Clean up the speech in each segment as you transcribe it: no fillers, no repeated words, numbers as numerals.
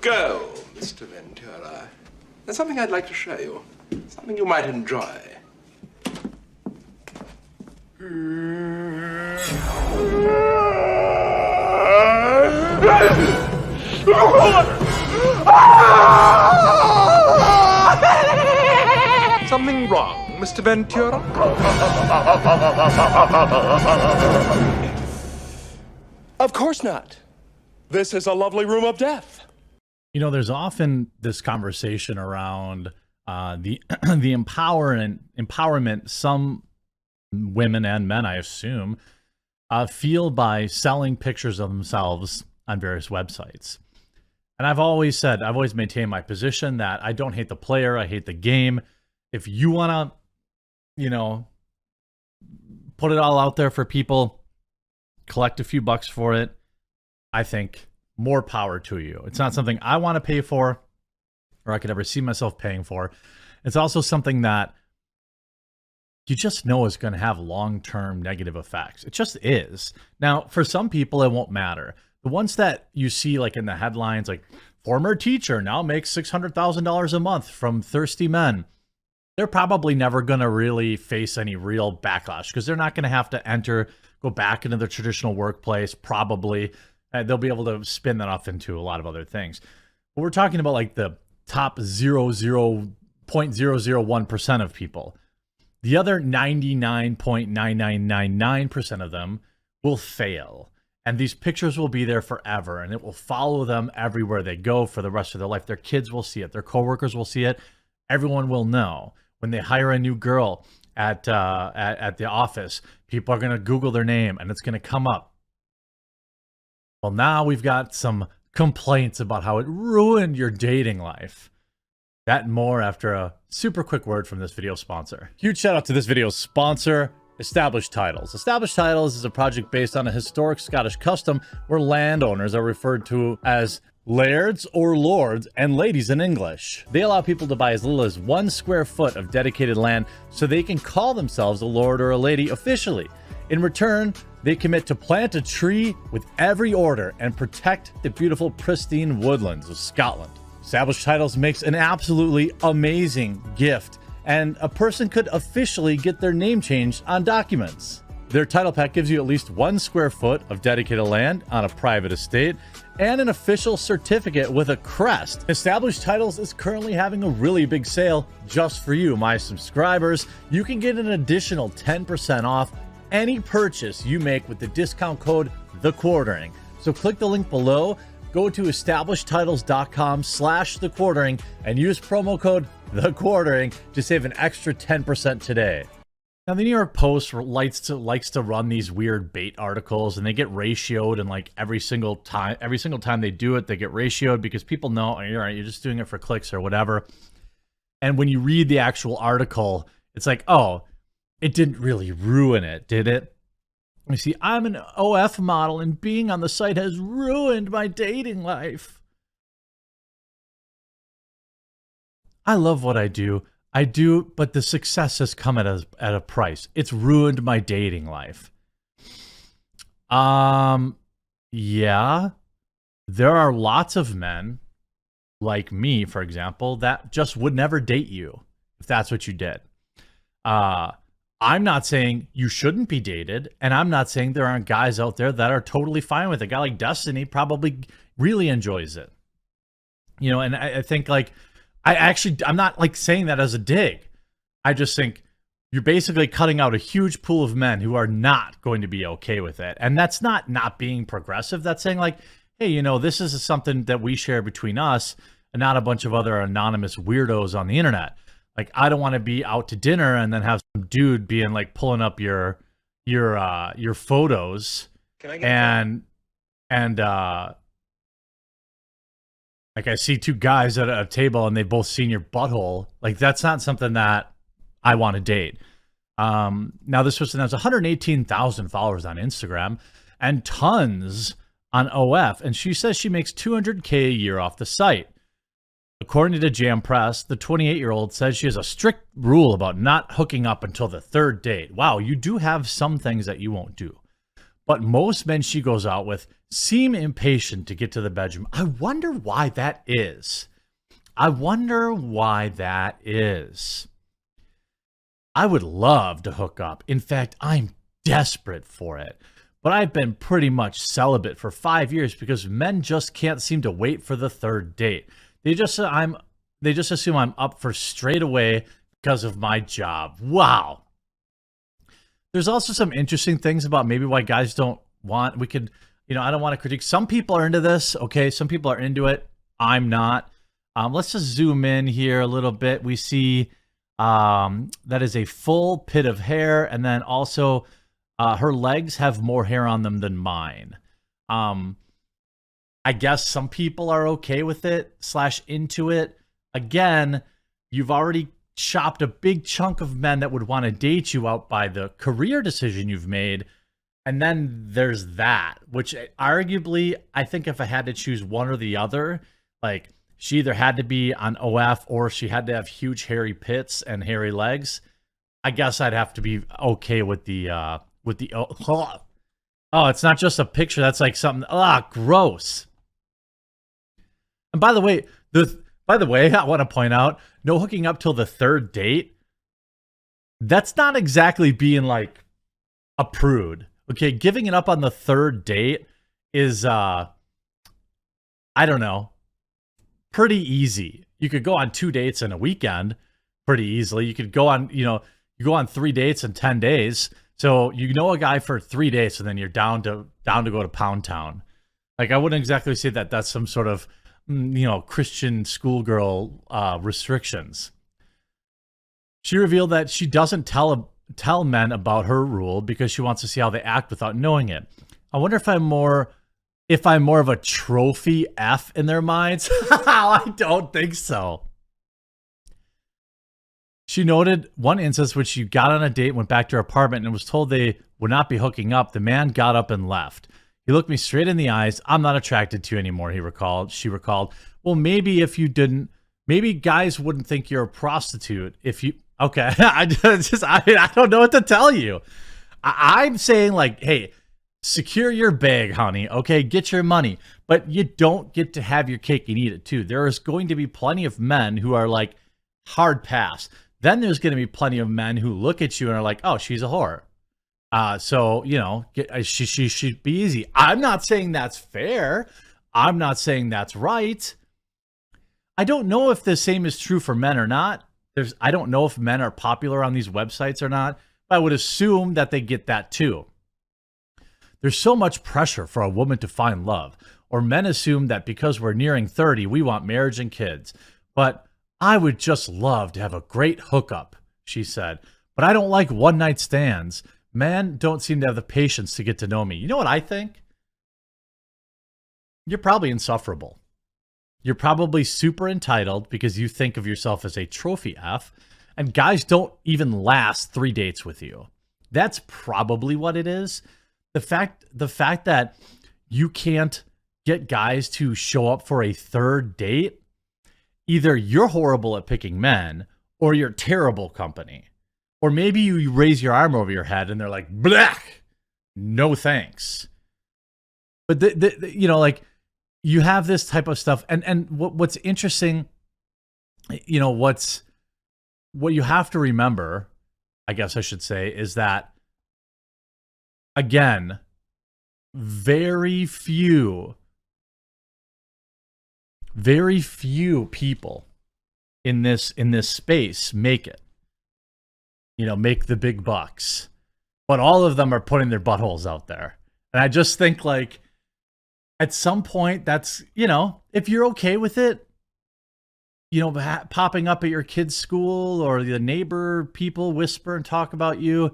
Go, Mr. Ventura. There's something I'd like to show you. Something you might enjoy. Something wrong, Mr. Ventura? Of course not. This is a lovely room of death. You know, there's often this conversation around the empowerment some women and men, I assume, feel by selling pictures of themselves on various websites. And I've always maintained my position that I don't hate the player, I hate the game. If you want to, you know, put it all out there for people, collect a few bucks for it, I think more power to you. It's not something I want to pay for or I could ever see myself paying for. It's also something that you just know is going to have long-term negative effects. It just is. Now, for some people, it won't matter. The ones that you see like in the headlines, like former teacher now makes $600,000 a month from thirsty men. They're probably never going to really face any real backlash because they're not going to have to go back into the traditional workplace, probably. They'll be able to spin that off into a lot of other things. But we're talking about like the top 0.0001% of people. The other 99.9999% of them will fail. And these pictures will be there forever, and it will follow them everywhere they go for the rest of their life. Their kids will see it. Their coworkers will see it. Everyone will know. When they hire a new girl at the office, people are going to Google their name, and it's going to come up. Well, now we've got some complaints about how it ruined your dating life. That and more after a super quick word from this video sponsor. Huge shout out to this video's sponsor, Established Titles. Established Titles is a project based on a historic Scottish custom where landowners are referred to as lairds or lords and ladies in English. They allow people to buy as little as 1 square foot of dedicated land so they can call themselves a lord or a lady officially. In return, they commit to plant a tree with every order and protect the beautiful, pristine woodlands of Scotland. Established Titles makes an absolutely amazing gift, and a person could officially get their name changed on documents. Their title pack gives you at least 1 square foot of dedicated land on a private estate and an official certificate with a crest. Established Titles is currently having a really big sale just for you, my subscribers. You can get an additional 10% off any purchase you make with the discount code TheQuartering. So click the link below, go to establishedtitles.com/TheQuartering and use promo code TheQuartering to save an extra 10% today. Now, the New York Post likes to run these weird bait articles, and they get ratioed, and like every single time they do it, they get ratioed because people know, oh, you're right, you're just doing it for clicks or whatever. And when you read the actual article, it's like, oh, it didn't really ruin it, did it? You see, I'm an OF model, and being on the site has ruined my dating life. I love what I do, but the success has come at a price. It's ruined my dating life. Yeah, there are lots of men like me, for example, that just would never date you if that's what you did. I'm not saying you shouldn't be dated, and I'm not saying there aren't guys out there that are totally fine with it. A guy like Destiny probably really enjoys it. You know, and I think like, I'm not like saying that as a dig. I just think you're basically cutting out a huge pool of men who are not going to be okay with it. And that's not being progressive. That's saying like, hey, you know, this is something that we share between us and not a bunch of other anonymous weirdos on the internet. Like, I don't want to be out to dinner and then have some dude being like pulling up your photos and like I see two guys at a table and they've both seen your butthole. Like, that's not something that I want to date. Now this person has 118,000 followers on Instagram and tons on OF, and she says she makes $200K a year off the site. According to Jam Press, the 28-year-old says she has a strict rule about not hooking up until the third date. Wow, you do have some things that you won't do. But most men she goes out with seem impatient to get to the bedroom. I wonder why that is. I wonder why that is. I would love to hook up. In fact, I'm desperate for it. But I've been pretty much celibate for 5 years because men just can't seem to wait for the third date. They just assume I'm up for straight away because of my job. Wow. There's also some interesting things about maybe why guys don't want, I don't want to critique. Some people are into this, okay? Some people are into it. I'm not. Let's just zoom in here a little bit. We see that is a full pit of hair, and then also her legs have more hair on them than mine. I guess some people are okay with it / into it. Again, you've already chopped a big chunk of men that would want to date you out by the career decision you've made. And then there's that, which arguably, I think if I had to choose one or the other, like she either had to be on OF or she had to have huge hairy pits and hairy legs, I guess I'd have to be okay with the oh, it's not just a picture. That's like something, gross. And by the way, I want to point out, no hooking up till the third date. That's not exactly being like a prude. Okay, giving it up on the third date is, I don't know, pretty easy. You could go on 2 dates in a weekend pretty easily. You could go on, you go on 3 dates in 10 days. So you know a guy for 3 days, and then you're down to go to Pound Town. Like, I wouldn't exactly say that that's some sort of, Christian schoolgirl restrictions. She revealed that she doesn't tell men about her rule because she wants to see how they act without knowing it. I wonder if I'm more of a trophy F in their minds. I don't think so. She noted one instance when she got on a date, went back to her apartment, and was told they would not be hooking up. The man got up and left. He looked me straight in the eyes. I'm not attracted to you anymore, she recalled. Well, maybe if you didn't, maybe guys wouldn't think you're a prostitute if you, okay. I don't know what to tell you. I'm saying, like, hey, secure your bag, honey. Okay, get your money. But you don't get to have your cake and eat it too. There is going to be plenty of men who are like, hard pass. Then there's going to be plenty of men who look at you and are like, oh, she's a whore. So, she should be easy. I'm not saying that's fair. I'm not saying that's right. I don't know if the same is true for men or not. I don't know if men are popular on these websites or not, but I would assume that they get that too. There's so much pressure for a woman to find love, or men assume that because we're nearing 30, we want marriage and kids. But I would just love to have a great hookup, she said. But I don't like one-night stands. Men don't seem to have the patience to get to know me. You know what I think? You're probably insufferable. You're probably super entitled because you think of yourself as a trophy F, and guys don't even last 3 dates with you. That's probably what it is. The fact that you can't get guys to show up for a third date, either you're horrible at picking men or you're terrible company. Or maybe you raise your arm over your head and they're like, blech, no thanks. But like, you have this type of stuff, and what's interesting, what you have to remember, I guess I should say, is that, again, very few people in this space make it. Make the big bucks. But all of them are putting their buttholes out there. And I just think, like, at some point, that's, if you're okay with it, popping up at your kid's school or the neighbor people whisper and talk about you,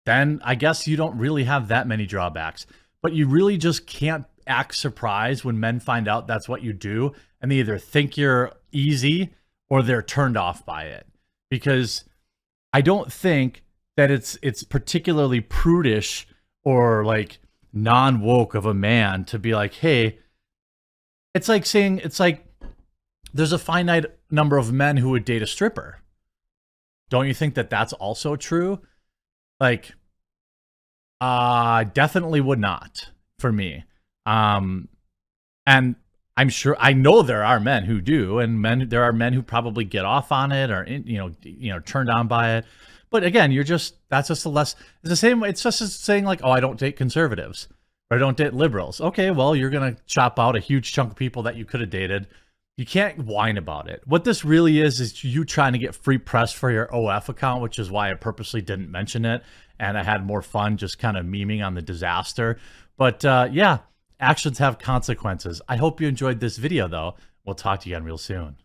then I guess you don't really have that many drawbacks. But you really just can't act surprised when men find out that's what you do, and they either think you're easy or they're turned off by it. Because I don't think that it's particularly prudish or like non-woke of a man to be like, hey, it's like there's a finite number of men who would date a stripper. Don't you think that that's also true? Like, definitely would not for me. And I'm sure, I know there are men who do, and there are men who probably get off on it or, turned on by it. But again, that's just a less, it's the same, it's just saying like, oh, I don't date conservatives or I don't date liberals. Okay, well, you're going to chop out a huge chunk of people that you could have dated. You can't whine about it. What this really is you trying to get free press for your OF account, which is why I purposely didn't mention it. And I had more fun just kind of memeing on the disaster. But yeah, actions have consequences. I hope you enjoyed this video, though. We'll talk to you again real soon.